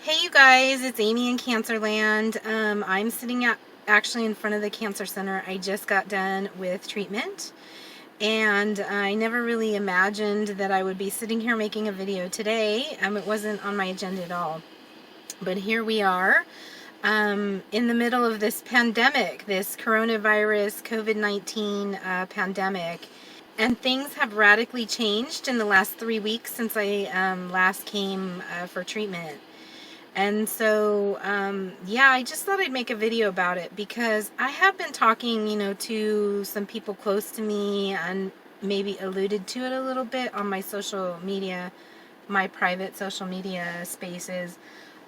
Hey you guys, it's Amy in Cancerland. I'm sitting actually in front of the cancer center. I just got done with treatment and I never really imagined that I would be sitting here making a video today. It wasn't on my agenda at all. But here we are in the middle of this pandemic, this coronavirus COVID-19 pandemic. And things have radically changed in the last 3 weeks since I last came for treatment. And so, yeah, I just thought I'd make a video about it because I have been talking, to some people close to me and maybe alluded to it a little bit on my social media, my private social media spaces,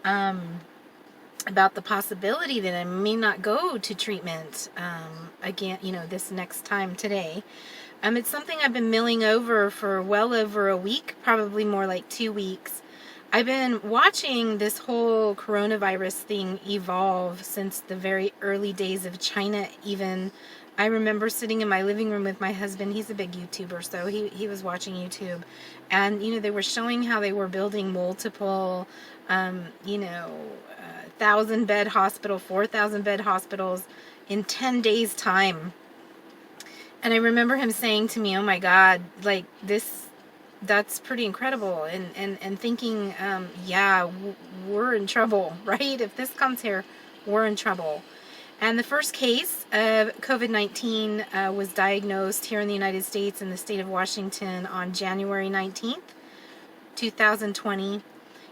about the possibility that I may not go to treatment again, this next time today. It's something I've been milling over for well over a week, probably more like 2 weeks. I've been watching this whole coronavirus thing evolve since the very early days of China even. I remember sitting in my living room with my husband. He's a big YouTuber, so he was watching YouTube. And, they were showing how they were building multiple, 1,000-bed hospital, 4,000-bed hospitals in 10 days' time. And I remember him saying to me, oh my God, like that's pretty incredible. And thinking, yeah, we're in trouble, right? If this comes here, we're in trouble. And the first case of COVID-19 was diagnosed here in the United States in the state of Washington on January 19th, 2020.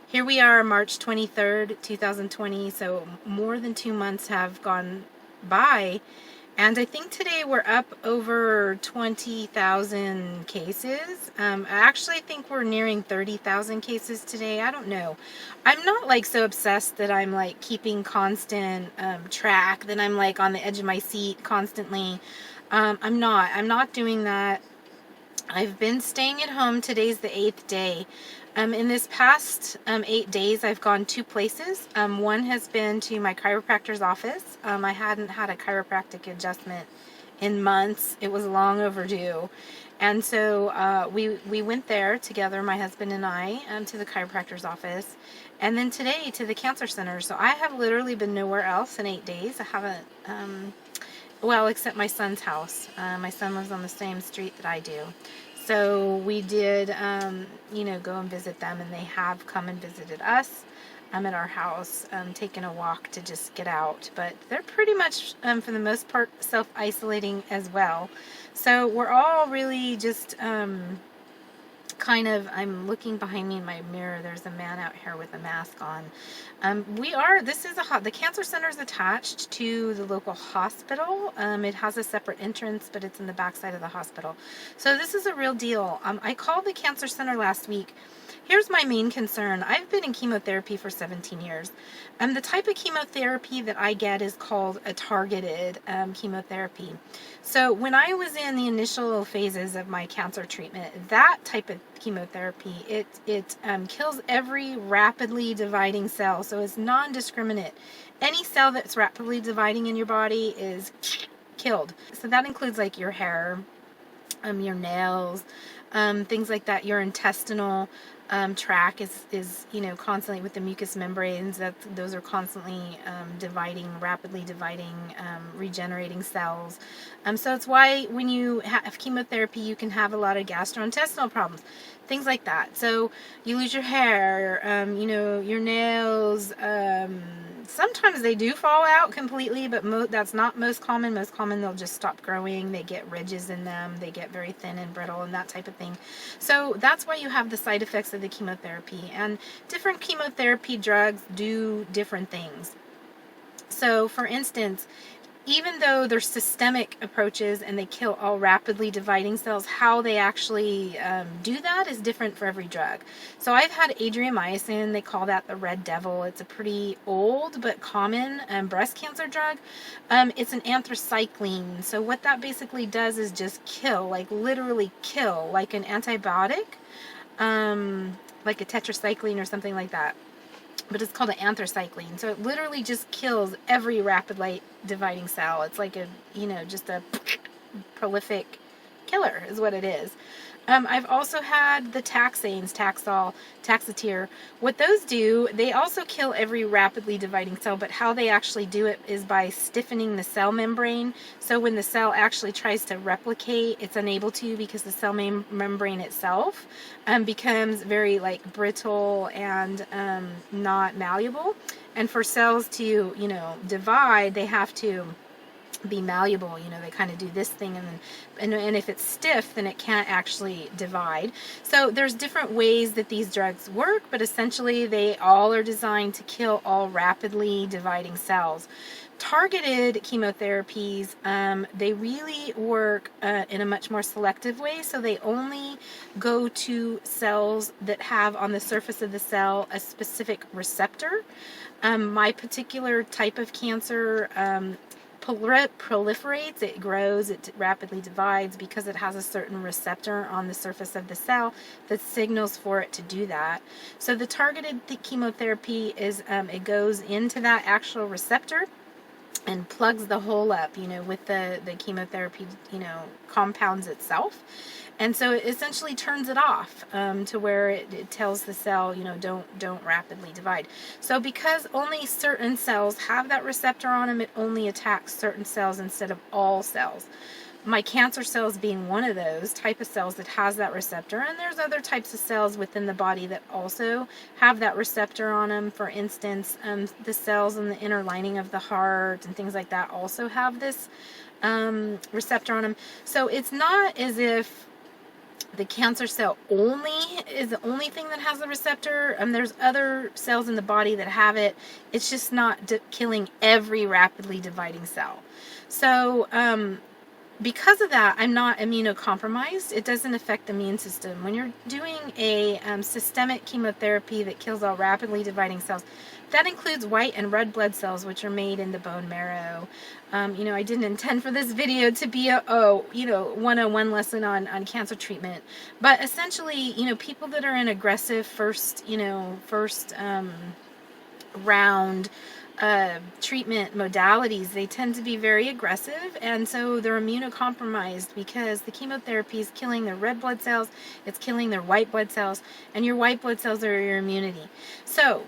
Here we are, March 23rd, 2020, so more than 2 months have gone by. And I think today we're up over 20,000 cases. I actually think we're nearing 30,000 cases today. I don't know. I'm not like so obsessed that I'm like keeping constant track, that I'm like on the edge of my seat constantly. I'm not doing that. I've been staying at home. Today's the 8th day. In this past 8 days, I've gone 2 places. One has been to my chiropractor's office. I hadn't had a chiropractic adjustment in months. It was long overdue. And so we went there together, my husband and I, to the chiropractor's office. And then today to the cancer center. So I have literally been nowhere else in 8 days. I haven't, well, except my son's house. My son lives on the same street that I do. So we did, go and visit them, and they have come and visited us. I'm at our house, taking a walk to just get out. But they're pretty much, for the most part, self-isolating as well. So we're all really just I'm looking behind me in my mirror. There's a man out here with a mask on. The cancer center is attached to the local hospital. It has a separate entrance, but it's in the backside of the hospital. So this is a real deal. I called the cancer center last week. Here's my main concern. I've been in chemotherapy for 17 years. The type of chemotherapy that I get is called a targeted chemotherapy. So when I was in the initial phases of my cancer treatment, that type of chemotherapy, it kills every rapidly dividing cell. So it's non-discriminate. Any cell that's rapidly dividing in your body is killed. So that includes like your hair, your nails, things like that. Your intestinal tract is constantly with the mucous membranes. Those are constantly rapidly dividing, regenerating cells. So it's why when you have chemotherapy, you can have a lot of gastrointestinal problems, things like that. So you lose your hair, your nails. Sometimes they do fall out completely, but that's not most common. Most common, they'll just stop growing. They get ridges in them. They get very thin and brittle and that type of thing. So that's why you have the side effects of the chemotherapy. And different chemotherapy drugs do different things. So, for instance, even though they're systemic approaches and they kill all rapidly dividing cells, how they actually do that is different for every drug. So I've had adriamycin. They call that the red devil. It's a pretty old but common breast cancer drug. It's an anthracycline. So what that basically does is just kill, like literally kill, like an antibiotic, like a tetracycline or something like that. But it's called an anthracycline. So it literally just kills every rapidly dividing cell. It's like just a prolific killer is what it is. I've also had the taxanes, Taxol, Taxotere. What those do, they also kill every rapidly dividing cell, but how they actually do it is by stiffening the cell membrane. So when the cell actually tries to replicate, it's unable to, because the cell membrane itself becomes very like brittle and not malleable. And for cells to, divide, they have to be malleable. They kind of do this thing, and if it's stiff, then it can't actually divide. So there's different ways that these drugs work, but essentially they all are designed to kill all rapidly dividing cells. Targeted chemotherapies, they really work in a much more selective way. So they only go to cells that have on the surface of the cell a specific receptor. My particular type of cancer proliferates, it grows, it rapidly divides because it has a certain receptor on the surface of the cell that signals for it to do that. So the targeted chemotherapy is, it goes into that actual receptor and plugs the hole up, with the chemotherapy, compounds itself. And so it essentially turns it off to where it tells the cell, don't rapidly divide. So because only certain cells have that receptor on them, it only attacks certain cells instead of all cells. My cancer cells being one of those type of cells that has that receptor, and there's other types of cells within the body that also have that receptor on them. For instance, the cells in the inner lining of the heart and things like that also have this receptor on them. So it's not as if the cancer cell only is the only thing that has a receptor. There's other cells in the body that have it. It's just not killing every rapidly dividing cell. So because of that, I'm not immunocompromised. It doesn't affect the immune system. When you're doing a systemic chemotherapy that kills all rapidly dividing cells, that includes white and red blood cells, which are made in the bone marrow. I didn't intend for this video to be a 101 lesson on cancer treatment, but essentially, people that are in aggressive first round treatment modalities, they tend to be very aggressive, and so they're immunocompromised because the chemotherapy is killing their red blood cells, it's killing their white blood cells, and your white blood cells are your immunity. So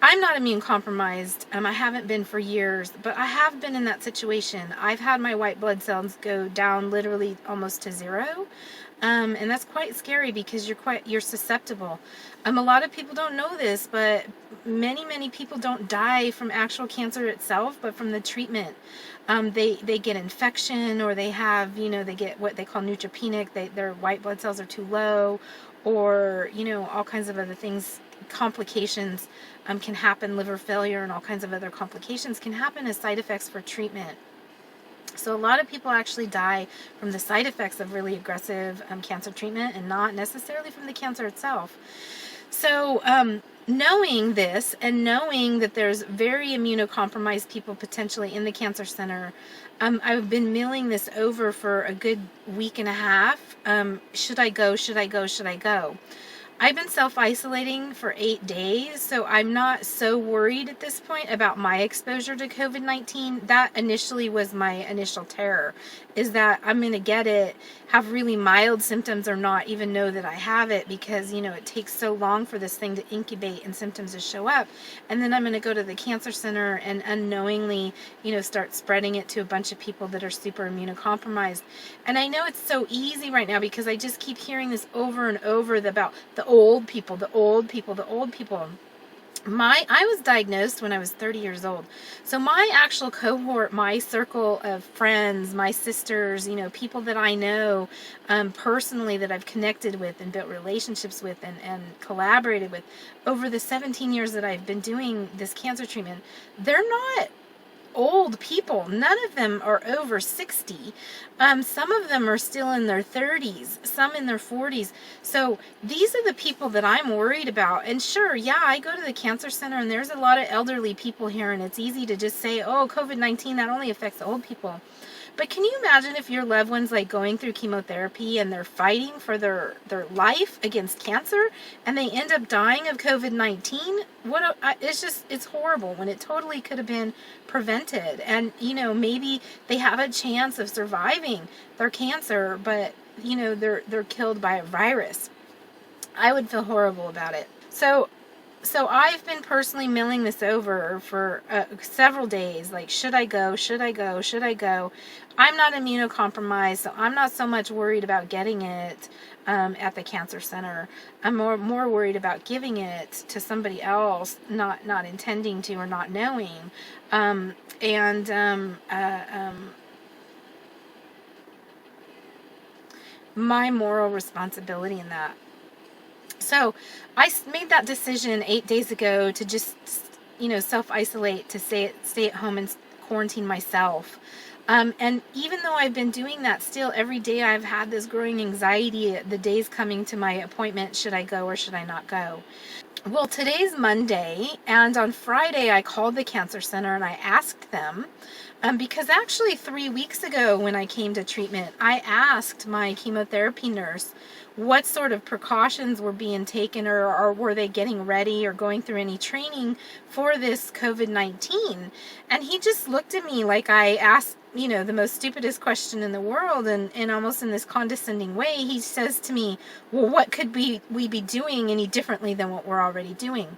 I'm not immune compromised. I haven't been for years, but I have been in that situation. I've had my white blood cells go down literally almost to zero. And that's quite scary because you're susceptible. A lot of people don't know this, but many people don't die from actual cancer itself, but from the treatment. They get infection, or they have, they get what they call neutropenic. Their white blood cells are too low, or, all kinds of other things. Complications can happen, liver failure and all kinds of other complications can happen as side effects for treatment. So a lot of people actually die from the side effects of really aggressive cancer treatment, and not necessarily from the cancer itself. So knowing this, and knowing that there's very immunocompromised people potentially in the cancer center, I've been mulling this over for a good week and a half. Should I go? Should I go? Should I go? I've been self-isolating for 8 days, so I'm not so worried at this point about my exposure to COVID-19. That initially was my initial terror, is that I'm going to get it, have really mild symptoms, or not even know that I have it, because, it takes so long for this thing to incubate and symptoms to show up. And then I'm going to go to the cancer center and unknowingly, start spreading it to a bunch of people that are super immunocompromised. And I know it's so easy right now because I just keep hearing this over and over about the old people, the old people, the old people. I was diagnosed when I was 30 years old. So my actual cohort, my circle of friends, my sisters, people that I know personally, that I've connected with and built relationships with and collaborated with over the 17 years that I've been doing this cancer treatment, they're not old people. None of them are over 60. Some of them are still in their 30s, some in their 40s. So these are the people that I'm worried about. And sure, yeah, I go to the cancer center and there's a lot of elderly people here, and it's easy to just say, oh, COVID-19, that only affects old people. But can you imagine if your loved one's like going through chemotherapy and they're fighting for their life against cancer, and they end up dying of COVID-19? It's horrible when it totally could have been prevented. And, maybe they have a chance of surviving their cancer, but they're killed by a virus. I would feel horrible about it. So I've been personally milling this over for several days. Like, should I go? Should I go? Should I go? I'm not immunocompromised, so I'm not so much worried about getting it at the cancer center. I'm more worried about giving it to somebody else, not intending to or not knowing. And my moral responsibility in that. So I made that decision 8 days ago to just, self-isolate, to stay at home and quarantine myself. And even though I've been doing that, still every day I've had this growing anxiety, the days coming to my appointment, should I go or should I not go? Well, today's Monday, and on Friday I called the cancer center and I asked them, because actually 3 weeks ago when I came to treatment, I asked my chemotherapy nurse what sort of precautions were being taken, or were they getting ready or going through any training for this COVID-19. And he just looked at me like I asked, the most stupidest question in the world, and almost in this condescending way, he says to me, well, what could we be doing any differently than what we're already doing?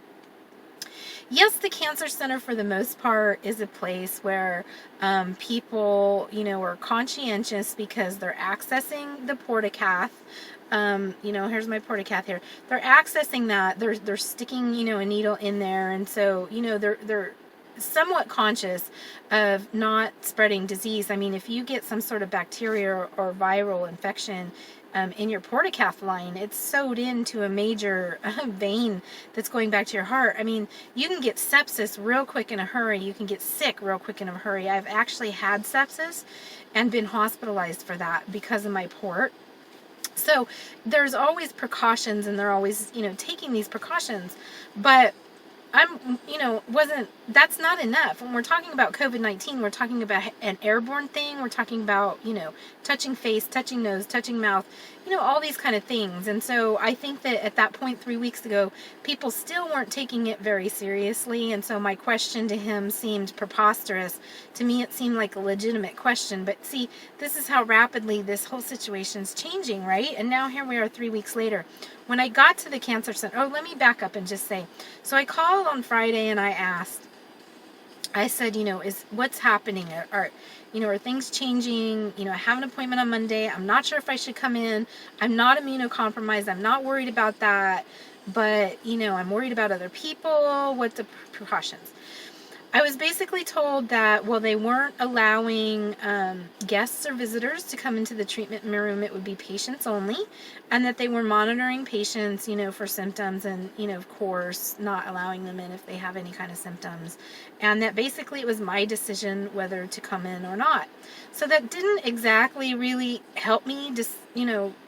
Yes, the cancer center for the most part is a place where people, are conscientious because they're accessing the portacath. Here's my portacath here. They're accessing that. They're sticking, a needle in there, and so they're somewhat conscious of not spreading disease. I mean, if you get some sort of bacteria or viral infection in your portacath line, it's sewed into a major vein that's going back to your heart. I mean, you can get sepsis real quick in a hurry. You can get sick real quick in a hurry. I've actually had sepsis and been hospitalized for that because of my port. So there's always precautions, and they're always, taking these precautions. But that's not enough. When we're talking about COVID-19, we're talking about an airborne thing. We're talking about, touching face, touching nose, touching mouth, all these kind of things. And so I think that at that point 3 weeks ago, people still weren't taking it very seriously. And so my question to him seemed preposterous. To me, it seemed like a legitimate question. But see, this is how rapidly this whole situation's changing, right? And now here we are 3 weeks later. When I got to the cancer center, let me back up and just say, so I called on Friday and I asked, I said, is what's happening? Are things changing? I have an appointment on Monday. I'm not sure if I should come in. I'm not immunocompromised. I'm not worried about that. But, I'm worried about other people. What's the precautions? I was basically told that, they weren't allowing guests or visitors to come into the treatment room. It would be patients only, and that they were monitoring patients, for symptoms, and, of course, not allowing them in if they have any kind of symptoms, and that basically it was my decision whether to come in or not. So that didn't exactly really help me just,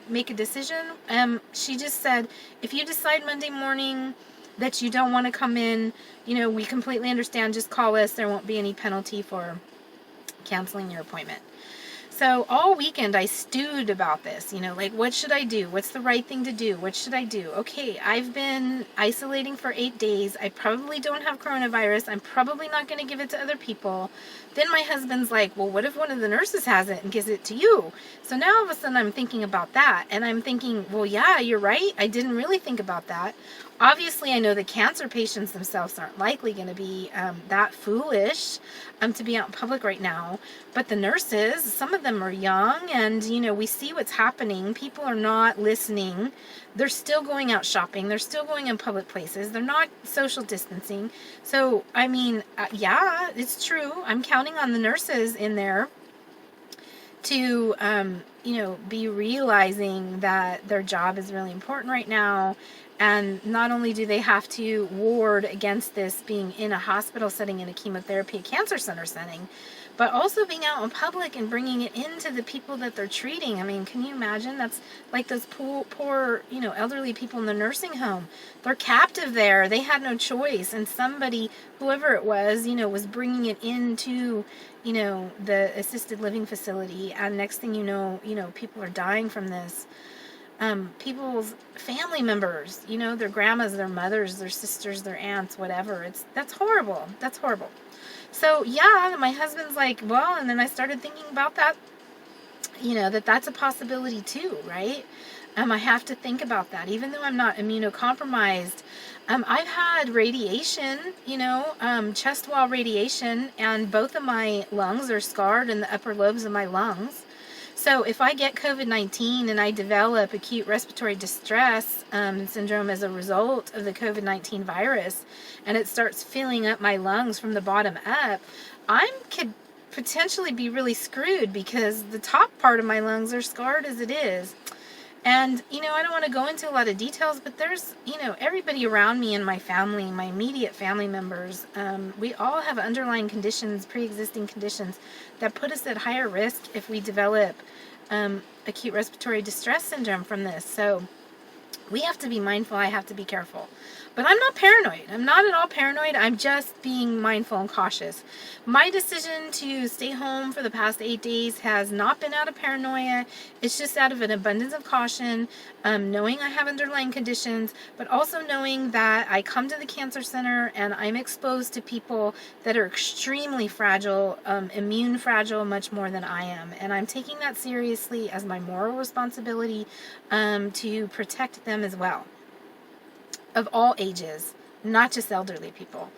make a decision. She just said, if you decide Monday morning that you don't want to come in, we completely understand. Just call us. There won't be any penalty for canceling your appointment. So all weekend I stewed about this, what should I do? What's the right thing to do? What should I do? Okay, I've been isolating for 8 days. I probably don't have coronavirus. I'm probably not going to give it to other people. Then my husband's like, well, what if one of the nurses has it and gives it to you? So now all of a sudden I'm thinking about that. And I'm thinking, well, yeah, you're right. I didn't really think about that. Obviously, I know the cancer patients themselves aren't likely going to be that foolish to be out in public right now. But the nurses, some of them are young, and, we see what's happening. People are not listening. They're still going out shopping. They're still going in public places. They're not social distancing. So, I mean, yeah, it's true. I'm counting on the nurses in there to, be realizing that their job is really important right now. And not only do they have to ward against this being in a hospital setting, in a chemotherapy, cancer center setting, but also being out in public and bringing it into the people that they're treating. I mean, can you imagine? That's like those poor, elderly people in the nursing home. They're captive there. They had no choice. And somebody, whoever it was, was bringing it into, the assisted living facility. And next thing you know, people are dying from this. People's family members, their grandmas, their mothers, their sisters, their aunts, whatever. That's horrible. That's horrible. So yeah, my husband's like, well, and then I started thinking about that that's a possibility too, right? I have to think about that. Even though I'm not immunocompromised, I've had radiation, chest wall radiation, and both of my lungs are scarred in the upper lobes of my lungs. So if I get COVID-19 and I develop acute respiratory distress syndrome as a result of the COVID-19 virus, and it starts filling up my lungs from the bottom up, I could potentially be really screwed because the top part of my lungs are scarred as it is. And, I don't want to go into a lot of details, but there's, everybody around me in my family, my immediate family members, we all have underlying conditions, pre-existing conditions that put us at higher risk if we develop acute respiratory distress syndrome from this. So we have to be mindful. I have to be careful. But I'm not paranoid. I'm not at all paranoid. I'm just being mindful and cautious. My decision to stay home for the past 8 days has not been out of paranoia. It's just out of an abundance of caution, knowing I have underlying conditions, but also knowing that I come to the cancer center and I'm exposed to people that are extremely fragile, immune fragile, much more than I am. And I'm taking that seriously as my moral responsibility to protect them as well. Of all ages, not just elderly people.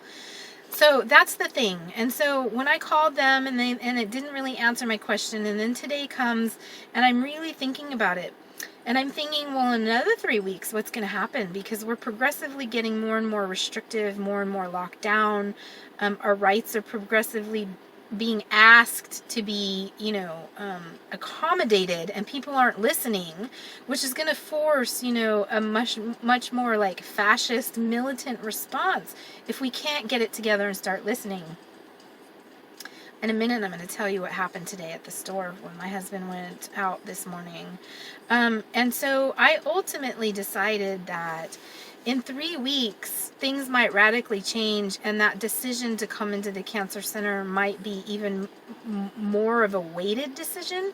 So that's the thing. And so when I called them and it didn't really answer my question, and then today comes and I'm really thinking about it. And I'm thinking, well, in another 3 weeks, what's going to happen? Because we're progressively getting more and more restrictive, more and more locked down. Our rights are progressively being asked to be, accommodated, and people aren't listening, which is going to force, a much more like fascist militant response if we can't get it together and start listening. In a minute, I'm going to tell you what happened today at the store when my husband went out this morning. And so I ultimately decided that in 3 weeks, things might radically change, and that decision to come into the cancer center might be even more of a weighted decision.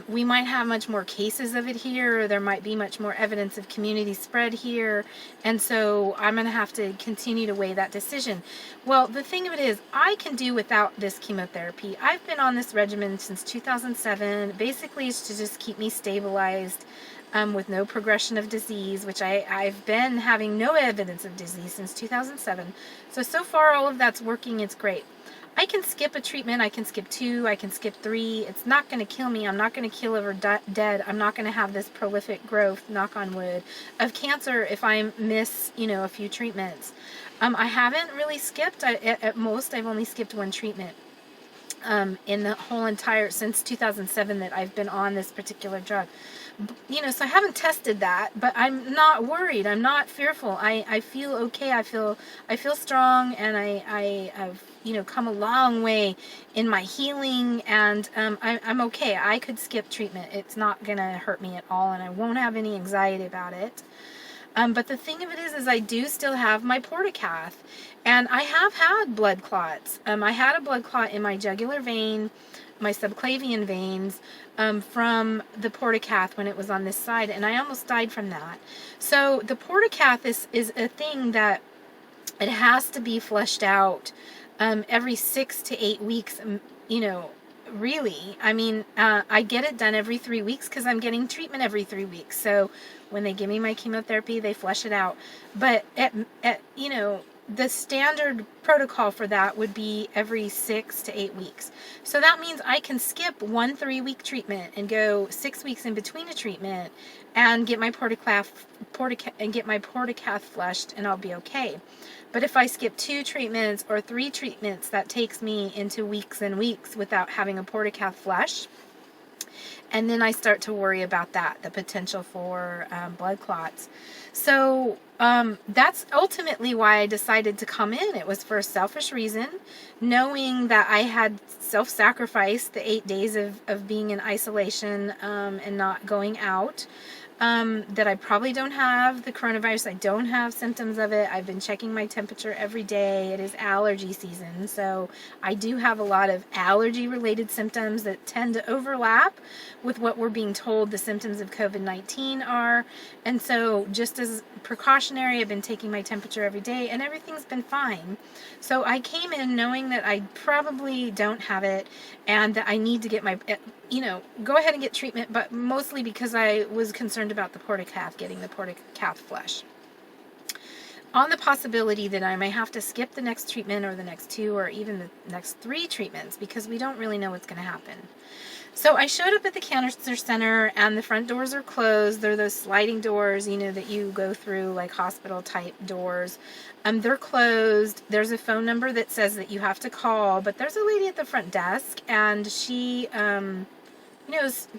We might have much more cases of it here. There might be much more evidence of community spread here. And so I'm going to have to continue to weigh that decision. Well, the thing of it is, I can do without this chemotherapy. I've been on this regimen since 2007. Basically, it's to just keep me stabilized. With no progression of disease, which I've been having no evidence of disease since 2007. So far all of that's working. It's great. I can skip a treatment. I can skip 2. I can skip 3. It's not going to kill me. I'm not going to kill over dead. I'm not going to have this prolific growth, knock on wood, of cancer if I miss, a few treatments. I haven't really skipped. At most, I've only skipped 1 treatment. In the whole entire, since 2007 that I've been on this particular drug. So I haven't tested that, but I'm not worried. I'm not fearful. I feel okay. I feel strong, and I have, come a long way in my healing, and I'm okay. I could skip treatment. It's not going to hurt me at all, and I won't have any anxiety about it. But the thing of it is I do still have my portacath, and I have had blood clots. I had a blood clot in my jugular vein, my subclavian veins, from the portacath when it was on this side, and I almost died from that. So the portacath is a thing that it has to be flushed out every 6 to 8 weeks, really. I mean, I get it done every 3 weeks because I'm getting treatment every 3 weeks. So when they give me my chemotherapy, they flush it out. But the standard protocol for that would be every 6 to 8 weeks. So that means I can skip 1 3-week treatment and go 6 weeks in between a treatment and get my portacath flushed, and I'll be okay. But if I skip 2 treatments or 3 treatments, that takes me into weeks and weeks without having a portacath flush. And then I start to worry about that, the potential for blood clots. So that's ultimately why I decided to come in. It was for a selfish reason, knowing that I had self-sacrificed the 8 days of being in isolation and not going out. That I probably don't have the coronavirus. I don't have symptoms of it. I've been checking my temperature every day. It is allergy season, so I do have a lot of allergy-related symptoms that tend to overlap with what we're being told the symptoms of COVID-19 are. And so just as precautionary, I've been taking my temperature every day, and everything's been fine. So I came in knowing that I probably don't have it, and that I need to get go ahead and get treatment, but mostly because I was concerned about the portacath, getting the portacath flush. On the possibility that I may have to skip the next treatment or the next 2 or even the next 3 treatments because we don't really know what's going to happen. So I showed up at the cancer center and the front doors are closed. They're those sliding doors, that you go through, like hospital type doors. They're closed. There's a phone number that says that you have to call, but there's a lady at the front desk and she,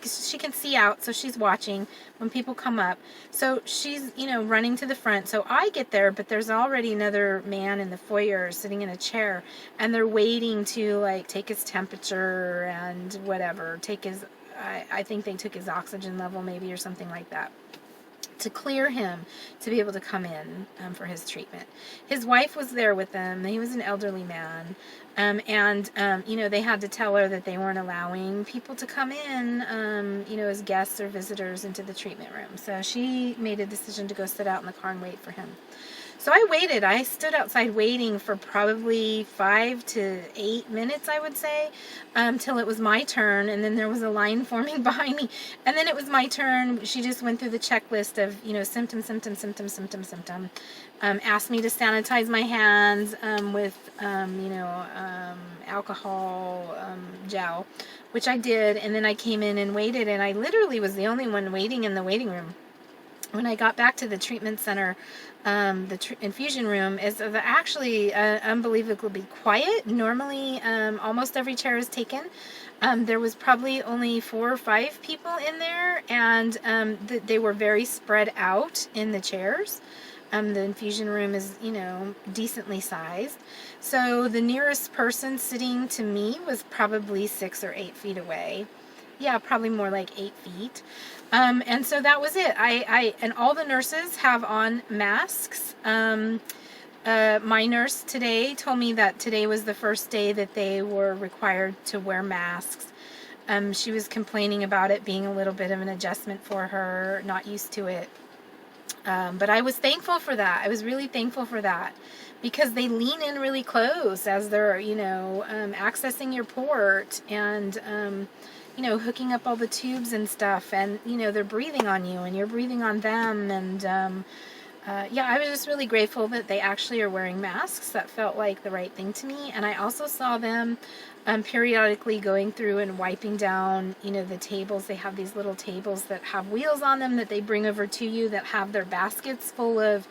she can see out, so she's watching when people come up. So she's, running to the front. So I get there, but there's already another man in the foyer sitting in a chair, and they're waiting to, like, take his temperature and whatever. I think they took his oxygen level maybe or something like that, to clear him to be able to come in for his treatment. His wife was there with them. He was an elderly man. They had to tell her that they weren't allowing people to come in, as guests or visitors into the treatment room. So she made a decision to go sit out in the car and wait for him. So I waited. I stood outside waiting for probably 5 to 8 minutes, I would say, till it was my turn. And then there was a line forming behind me. And then it was my turn. She just went through the checklist of, symptom. Asked me to sanitize my hands with, alcohol gel, which I did. And then I came in and waited. And I literally was the only one waiting in the waiting room. When I got back to the treatment center, the infusion room is actually unbelievably quiet. Normally, almost every chair is taken. There was probably only 4 or 5 people in there, and they were very spread out in the chairs. The infusion room is, decently sized. So the nearest person sitting to me was probably 6 or 8 feet away. Yeah, probably more like 8 feet. And so that was it. And all the nurses have on masks. My nurse today told me that today was the first day that they were required to wear masks. She was complaining about it being a little bit of an adjustment for her, not used to it. But I was thankful for that. I was really thankful for that, because they lean in really close as they're, accessing your port and, hooking up all the tubes and stuff, and, they're breathing on you and you're breathing on them. And, I was just really grateful that they actually are wearing masks. That felt like the right thing to me. And I also saw them periodically going through and wiping down, the tables. They have these little tables that have wheels on them that they bring over to you that have their baskets full of,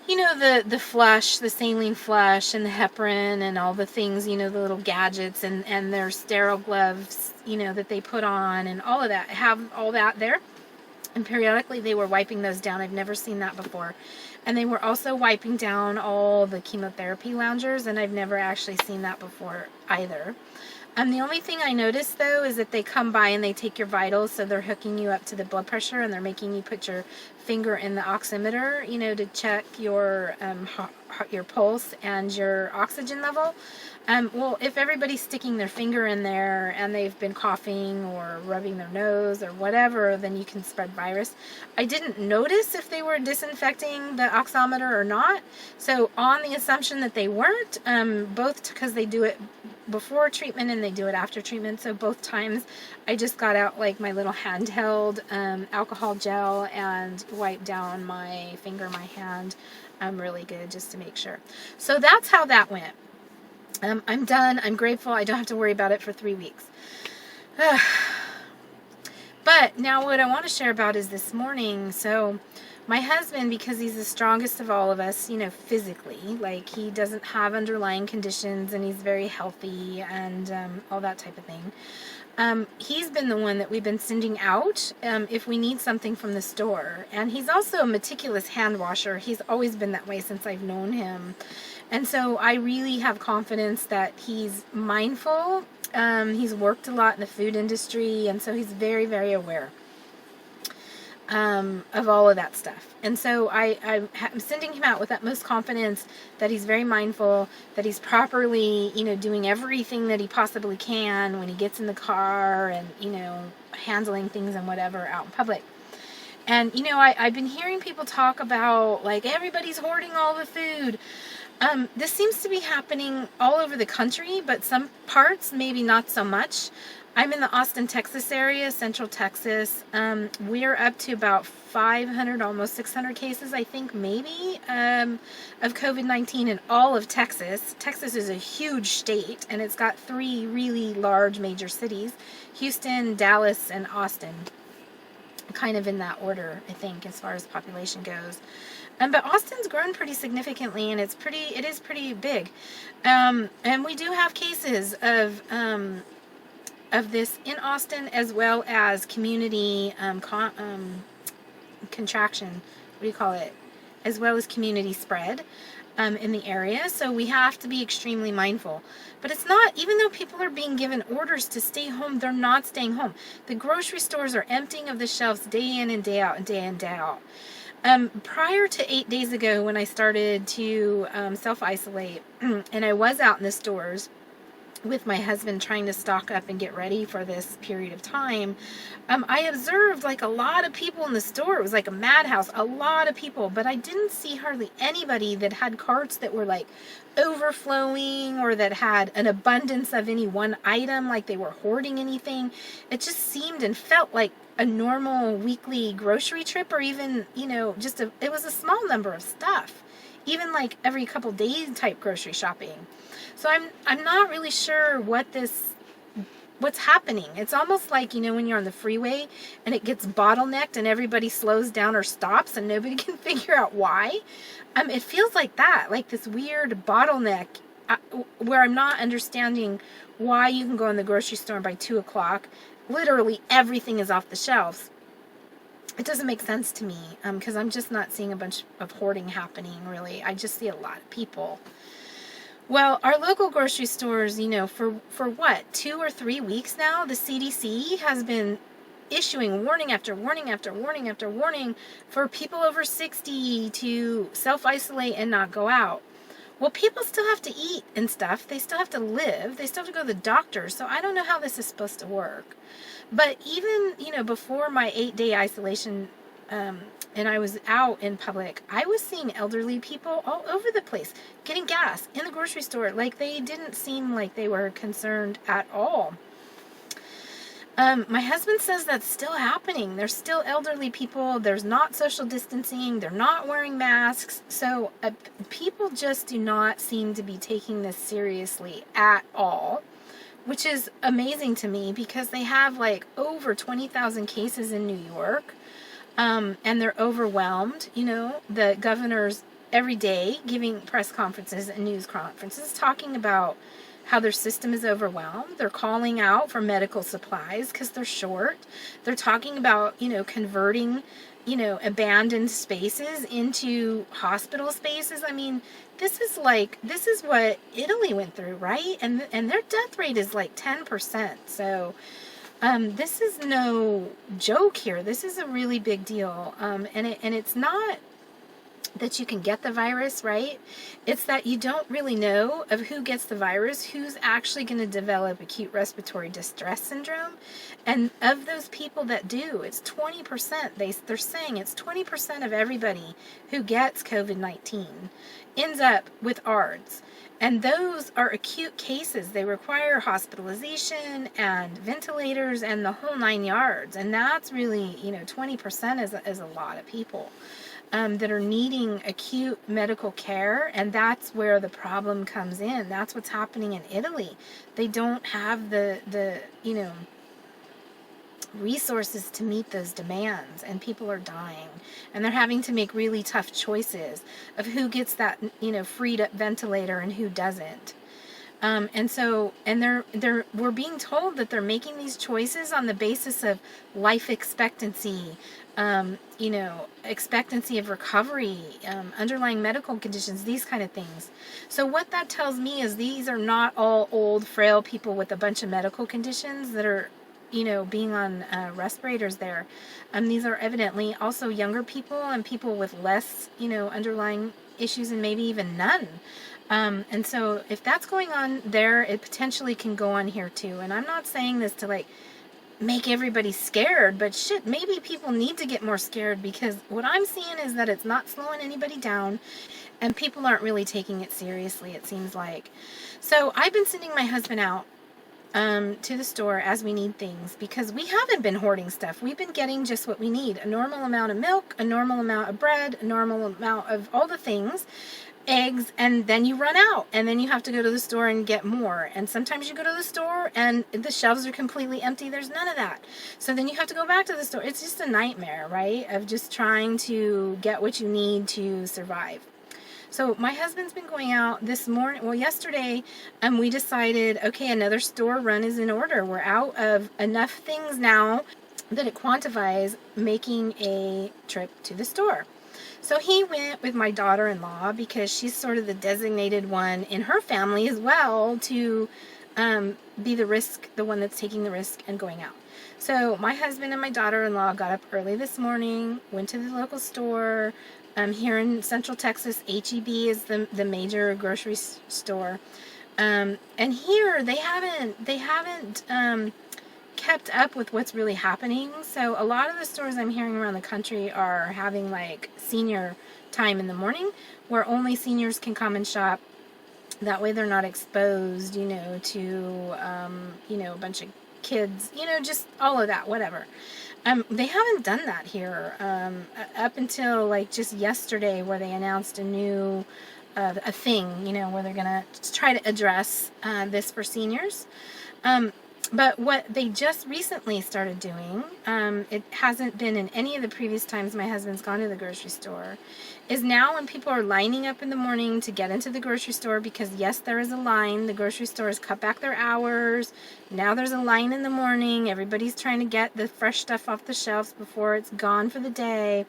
the flush, the saline flush and the heparin and all the things, the little gadgets and their sterile gloves, that they put on and all of that. Have all that there. And periodically they were wiping those down. I've never seen that before. And they were also wiping down all the chemotherapy loungers, and I've never actually seen that before either. The only thing I noticed, though, is that they come by and they take your vitals, so they're hooking you up to the blood pressure, and they're making you put your finger in the oximeter, to check your pulse and your oxygen level. Well, if everybody's sticking their finger in there and they've been coughing or rubbing their nose or whatever, then you can spread virus. I didn't notice if they were disinfecting the oximeter or not. So on the assumption that they weren't, both because they do it before treatment and they do it after treatment. So both times I just got out like my little handheld alcohol gel and wiped down my finger, my hand, really good, just to make sure. So that's how that went. I'm done. I'm grateful. I don't have to worry about it for 3 weeks. But now what I want to share about is this morning. So my husband, because he's the strongest of all of us, physically, like he doesn't have underlying conditions and he's very healthy and all that type of thing. He's been the one that we've been sending out if we need something from the store. And he's also a meticulous hand washer. He's always been that way since I've known him. And so I really have confidence that he's mindful. He's worked a lot in the food industry, and so he's very, very aware of all of that stuff. And so I'm sending him out with utmost confidence that he's very mindful, that he's properly, doing everything that he possibly can when he gets in the car and, handling things and whatever out in public. And, I've been hearing people talk about, like, everybody's hoarding all the food. This seems to be happening all over the country, but some parts maybe not so much. I'm in the Austin, Texas area, Central Texas. We're up to about 500, almost 600 cases, I think, maybe, of COVID-19 in all of Texas. Texas is a huge state, and it's got 3 really large major cities: Houston, Dallas, and Austin. Kind of in that order, I think, as far as population goes. But Austin's grown pretty significantly, and it is pretty big. And we do have cases of this in Austin, as well as community contraction. What do you call it? As well as community spread in the area. So we have to be extremely mindful. But it's not, even though people are being given orders to stay home, they're not staying home. The grocery stores are emptying of the shelves day in and day out and day in and day out. Prior to 8 days ago, when I started to self-isolate, and I was out in the stores with my husband trying to stock up and get ready for this period of time, I observed like a lot of people in the store. It was like a madhouse, a lot of people, but I didn't see hardly anybody that had carts that were like overflowing or that had an abundance of any one item, like they were hoarding anything. It just seemed and felt like a normal weekly grocery trip, or even, it was a small number of stuff, even like every couple days type grocery shopping. So I'm not really sure what's happening. It's almost like, when you're on the freeway and it gets bottlenecked and everybody slows down or stops and nobody can figure out why. It feels like that, like this weird bottleneck where I'm not understanding why you can go in the grocery store by 2 o'clock. Literally everything is off the shelves. It doesn't make sense to me because I'm just not seeing a bunch of hoarding happening, really. I just see a lot of people. Well, our local grocery stores, for what, 2 or 3 weeks now, the CDC has been issuing warning after warning after warning after warning for people over 60 to self-isolate and not go out. Well, people still have to eat and stuff. They still have to live. They still have to go to the doctor. So I don't know how this is supposed to work. But even, before my 8-day isolation, and I was out in public, I was seeing elderly people all over the place getting gas in the grocery store. Like, they didn't seem like they were concerned at all. My husband says that's still happening. There's still elderly people. There's not social distancing. They're not wearing masks. So people just do not seem to be taking this seriously at all, which is amazing to me because they have like over 20,000 cases in New York. And they're overwhelmed. The governor's every day giving press conferences and news conferences talking about how their system is overwhelmed. They're calling out for medical supplies because they're short. They're talking about, converting, abandoned spaces into hospital spaces. I mean, this is what Italy went through, right? And their death rate is like 10%. So this is no joke here. This is a really big deal. And it's not that you can get the virus, right? It's that you don't really know of who gets the virus, who's actually going to develop acute respiratory distress syndrome. And of those people that do, it's 20%. They're saying it's 20% of everybody who gets COVID-19 ends up with ARDS. And those are acute cases. They require hospitalization and ventilators and the whole 9 yards. And that's really, 20% is a lot of people that are needing acute medical care. And that's where the problem comes in. That's what's happening in Italy. They don't have the resources to meet those demands, and people are dying, and they're having to make really tough choices of who gets that freed up ventilator and who doesn't. We're being told that they're making these choices on the basis of life expectancy, expectancy of recovery, underlying medical conditions, these kind of things. So what that tells me is these are not all old, frail people with a bunch of medical conditions that are being on respirators there. These are evidently also younger people and people with less, underlying issues, and maybe even none. And so if that's going on there, it potentially can go on here too. And I'm not saying this to make everybody scared, but shit, maybe people need to get more scared, because what I'm seeing is that it's not slowing anybody down. And people aren't really taking it seriously, it seems like. So I've been sending my husband out to the store as we need things, because we haven't been hoarding stuff. We've been getting just what we need. A normal amount of milk, a normal amount of bread, a normal amount of all the things, eggs, and then you run out, and then you have to go to the store and get more. And sometimes you go to the store and the shelves are completely empty. There's none of that. So then you have to go back to the store. It's just a nightmare, right? Of just trying to get what you need to survive. So my husband's been going out this morning, well, yesterday, we decided, okay, another store run is in order. We're out of enough things now that it quantifies making a trip to the store. So he went with my daughter-in-law, because she's sort of the designated one in her family as well to be the one that's taking the risk and going out. So my husband and my daughter-in-law got up early this morning, went to the local store. Here in Central Texas, H-E-B is the major grocery store. And here they haven't kept up with what's really happening. So a lot of the stores I'm hearing around the country are having like senior time in the morning, where only seniors can come and shop. That way they're not exposed, to, a bunch of kids, just all of that, whatever. They haven't done that here up until like just yesterday, where they announced a new a thing, where they're gonna try to address this for seniors. But what they just recently started doing, it hasn't been in any of the previous times my husband's gone to the grocery store, is now when people are lining up in the morning to get into the grocery store, because yes, there is a line. The grocery stores cut back their hours. Now there's a line in the morning. Everybody's trying to get the fresh stuff off the shelves before it's gone for the day.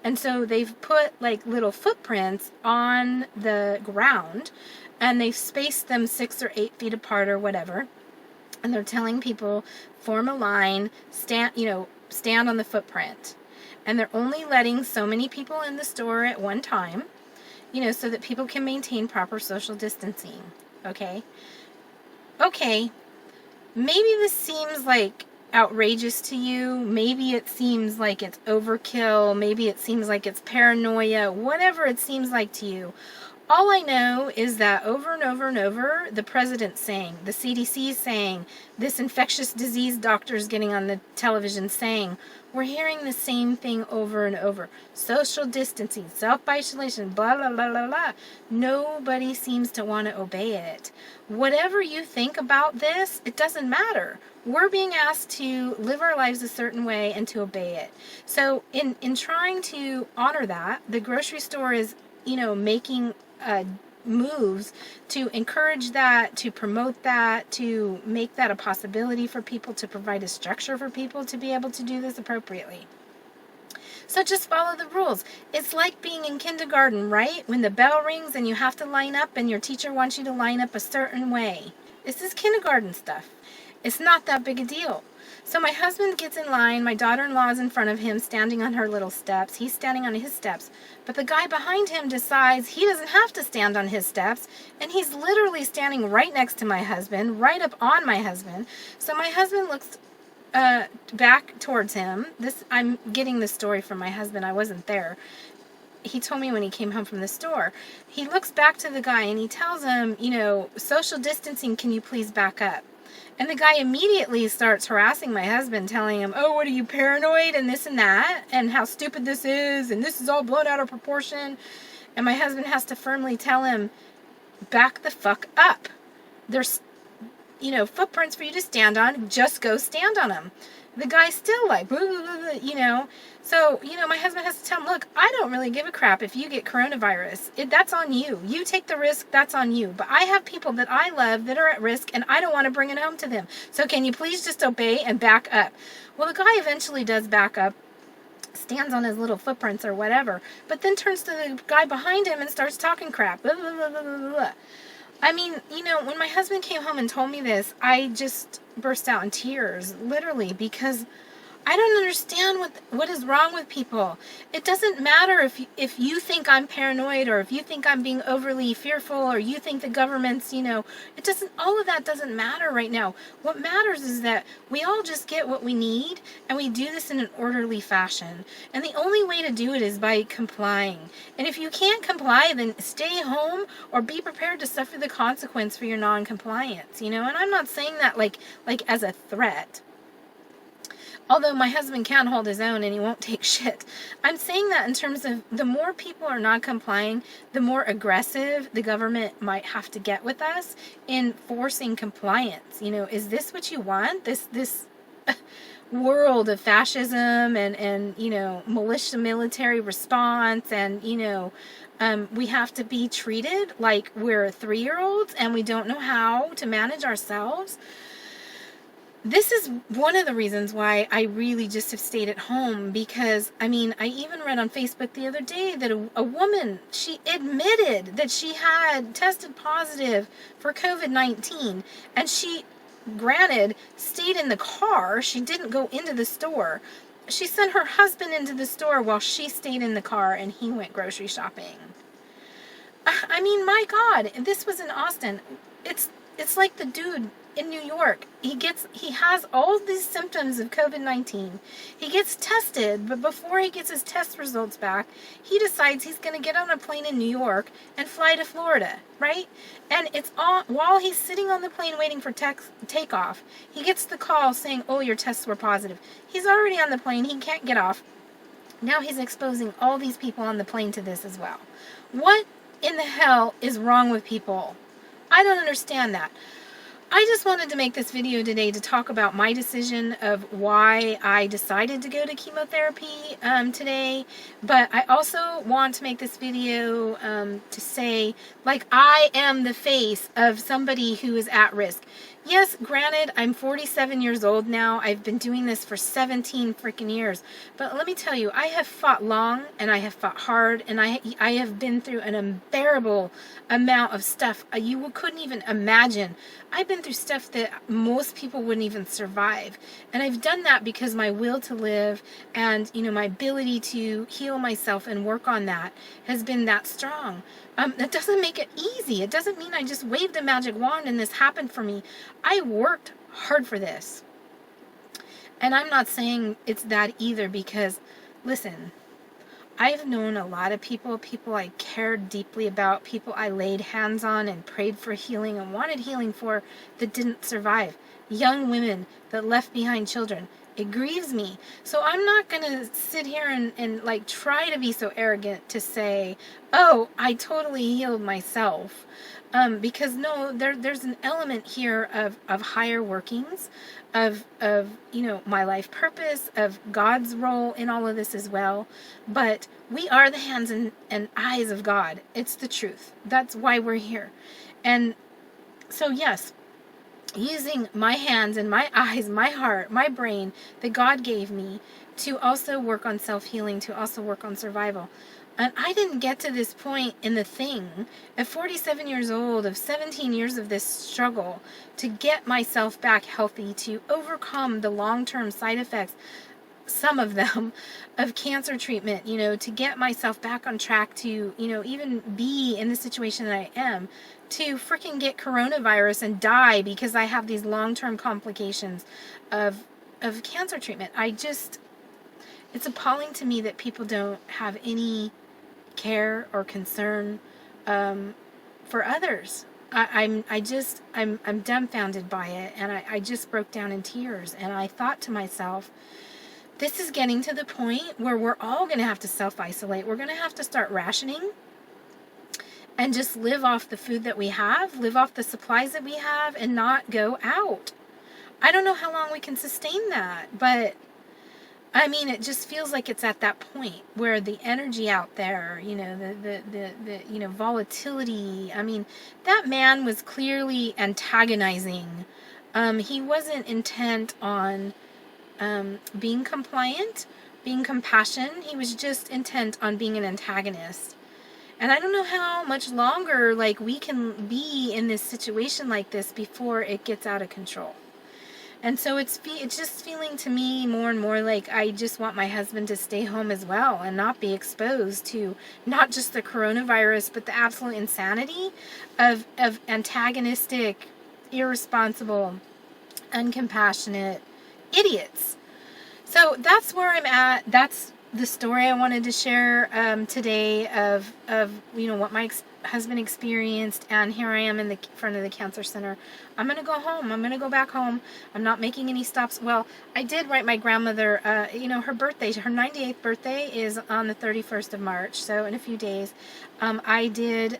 And so they've put like little footprints on the ground, and they've spaced them 6 or 8 feet apart or whatever. And they're telling people, form a line, stand on the footprint. And they're only letting so many people in the store at one time, so that people can maintain proper social distancing. Okay? Okay. Maybe this seems like outrageous to you. Maybe it seems like it's overkill. Maybe it seems like it's paranoia. Whatever it seems like to you. All I know is that over and over and over, the president's saying, the CDC is saying, this infectious disease doctor is getting on the television saying, we're hearing the same thing over and over. Social distancing, self-isolation, blah, blah, blah, blah, blah. Nobody seems to want to obey it. Whatever you think about this, it doesn't matter. We're being asked to live our lives a certain way and to obey it. So in trying to honor that, the grocery store is, making moves to encourage that, to promote that, to make that a possibility for people, to provide a structure for people to be able to do this appropriately. So just follow the rules. It's like being in kindergarten, right? When the bell rings and you have to line up and your teacher wants you to line up a certain way. This is kindergarten stuff. It's not that big a deal. So my husband gets in line. My daughter-in-law is in front of him, standing on her little steps. He's standing on his steps. But the guy behind him decides he doesn't have to stand on his steps, and he's literally standing right next to my husband, right up on my husband. So my husband looks back towards him. I'm getting this story from my husband. I wasn't there. He told me when he came home from the store. He looks back to the guy and he tells him, social distancing, can you please back up? And the guy immediately starts harassing my husband, telling him, oh, what are you, paranoid, and this and that, and how stupid this is, and this is all blown out of proportion. And my husband has to firmly tell him, back the fuck up. There's, footprints for you to stand on. Just go stand on them. The guy's still like, blah, blah, blah, blah, So, my husband has to tell him, look, I don't really give a crap if you get coronavirus. That's on you. You take the risk, that's on you. But I have people that I love that are at risk, and I don't want to bring it home to them. So can you please just obey and back up? Well, the guy eventually does back up, stands on his little footprints or whatever, but then turns to the guy behind him and starts talking crap. Blah, blah, blah, blah, blah, blah. I mean, when my husband came home and told me this, I just burst out in tears, literally, because I don't understand what is wrong with people. It doesn't matter if you think I'm paranoid, or if you think I'm being overly fearful, or you think the government's, it doesn't, all of that doesn't matter right now. What matters is that we all just get what we need, and we do this in an orderly fashion. And the only way to do it is by complying. And if you can't comply, then stay home or be prepared to suffer the consequence for your non-compliance, And I'm not saying that like as a threat. Although my husband can hold his own and he won't take shit. I'm saying that in terms of the more people are not complying, the more aggressive the government might have to get with us in forcing compliance. Is this what you want? This world of fascism and militia military response, and we have to be treated like we're 3-year-olds and we don't know how to manage ourselves. This is one of the reasons why I really just have stayed at home, because, I even read on Facebook the other day that a woman, she admitted that she had tested positive for COVID-19, and she, granted, stayed in the car. She didn't go into the store. She sent her husband into the store while she stayed in the car, and he went grocery shopping. My God, this was in Austin. It's like the dude in New York. He has all these symptoms of COVID-19. He gets tested, but before he gets his test results back, he decides he's going to get on a plane in New York and fly to Florida, right? And it's all while he's sitting on the plane waiting for takeoff, he gets the call saying, "Oh, your tests were positive." He's already on the plane. He can't get off. Now he's exposing all these people on the plane to this as well. What in the hell is wrong with people? I don't understand that. I just wanted to make this video today to talk about my decision of why I decided to go to chemotherapy today. But I also want to make this video to say, I am the face of somebody who is at risk. Yes, granted, I'm 47 years old now. I've been doing this for 17 freaking years. But let me tell you, I have fought long and I have fought hard, and I have been through an unbearable amount of stuff you couldn't even imagine. I've been through stuff that most people wouldn't even survive. And I've done that because my will to live and, my ability to heal myself and work on that has been that strong. That doesn't make it easy. It doesn't mean I just waved a magic wand and this happened for me. I worked hard for this. And I'm not saying it's that either, because, listen, I've known a lot of people I cared deeply about, people I laid hands on and prayed for healing and wanted healing for, that didn't survive. Young women that left behind children. It grieves me. So I'm not going to sit here and try to be so arrogant to say, "Oh, I totally healed myself." Because no, there's an element here of higher workings, of my life purpose, of God's role in all of this as well. But we are the hands and eyes of God. It's the truth. That's why we're here. And so yes, using my hands and my eyes, my heart, my brain that God gave me to also work on self-healing, to also work on survival. And I didn't get to this point in the thing at 47 years old, of 17 years of this struggle, to get myself back healthy, to overcome the long-term side effects, some of them, of cancer treatment, to get myself back on track to, even be in the situation that I am, to freaking get coronavirus and die because I have these long-term complications of cancer treatment. It's appalling to me that people don't have any care or concern for others. I'm dumbfounded by it, and I just broke down in tears, and I thought to myself, this is getting to the point where we're all going to have to self-isolate. We're going to have to start rationing and just live off the food that we have, live off the supplies that we have, and not go out. I don't know how long we can sustain that, but it just feels like it's at that point where the energy out there, the volatility. That man was clearly antagonizing. He wasn't intent on being compliant, being compassionate. He was just intent on being an antagonist. And I don't know how much longer we can be in this situation like this before it gets out of control. And so it's just feeling to me more and more like I just want my husband to stay home as well and not be exposed to not just the coronavirus, but the absolute insanity of antagonistic, irresponsible, uncompassionate idiots. So that's where I'm at. That's the story I wanted to share today of what my husband experienced, and here I am in the front of the cancer center. I'm gonna go home. I'm gonna go back home. I'm not making any stops. Well, I did write my grandmother. Her birthday, her 98th birthday is on the 31st of March. So in a few days, I did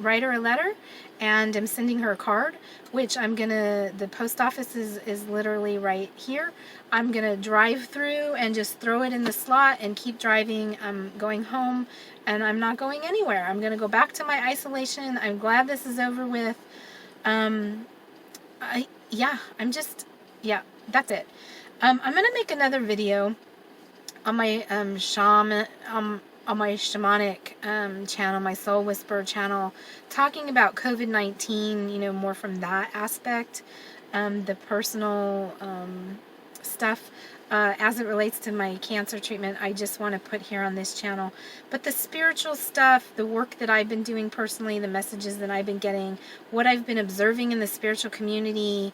write her a letter, and I'm sending her a card, which the post office is literally right here. I'm gonna drive through and just throw it in the slot and keep driving. I'm going home, and I'm not going anywhere. I'm gonna go back to my isolation. I'm glad this is over with. That's it. I'm gonna make another video on my on my shamanic channel, my Soul Whisperer channel, talking about COVID-19, more from that aspect, the personal stuff as it relates to my cancer treatment. I just want to put here on this channel. But the spiritual stuff, the work that I've been doing personally, the messages that I've been getting, what I've been observing in the spiritual community,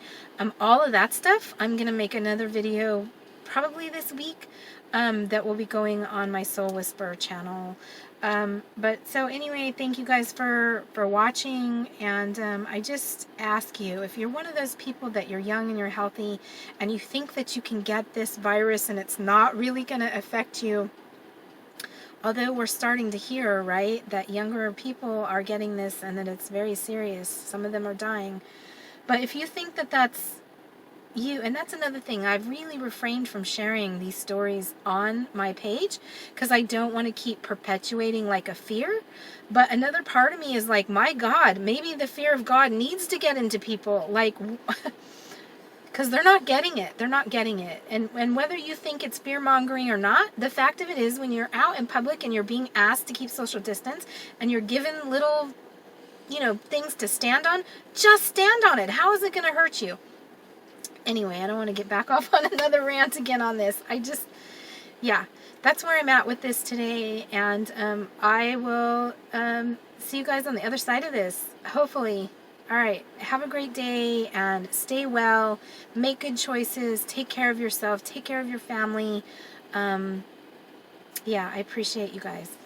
all of that stuff, I'm going to make another video probably this week that will be going on my Soul Whisperer channel. But so anyway, thank you guys for watching, and I just ask you, if you're one of those people that you're young and you're healthy and you think that you can get this virus and it's not really going to affect you, although we're starting to hear, right, that younger people are getting this and that it's very serious, some of them are dying. But if you think that that's you, and that's another thing, I've really refrained from sharing these stories on my page because I don't want to keep perpetuating like a fear. But another part of me is like, my God, maybe the fear of God needs to get into people, like, because they're not getting it. They're not getting it. And whether you think it's fear mongering or not, the fact of it is, when you're out in public and you're being asked to keep social distance and you're given little, things to stand on, just stand on it. How is it going to hurt you? Anyway, I don't want to get back off on another rant again on this. That's where I'm at with this today, and I will see you guys on the other side of this, hopefully. All right, have a great day, and stay well, make good choices, take care of yourself, take care of your family. I appreciate you guys.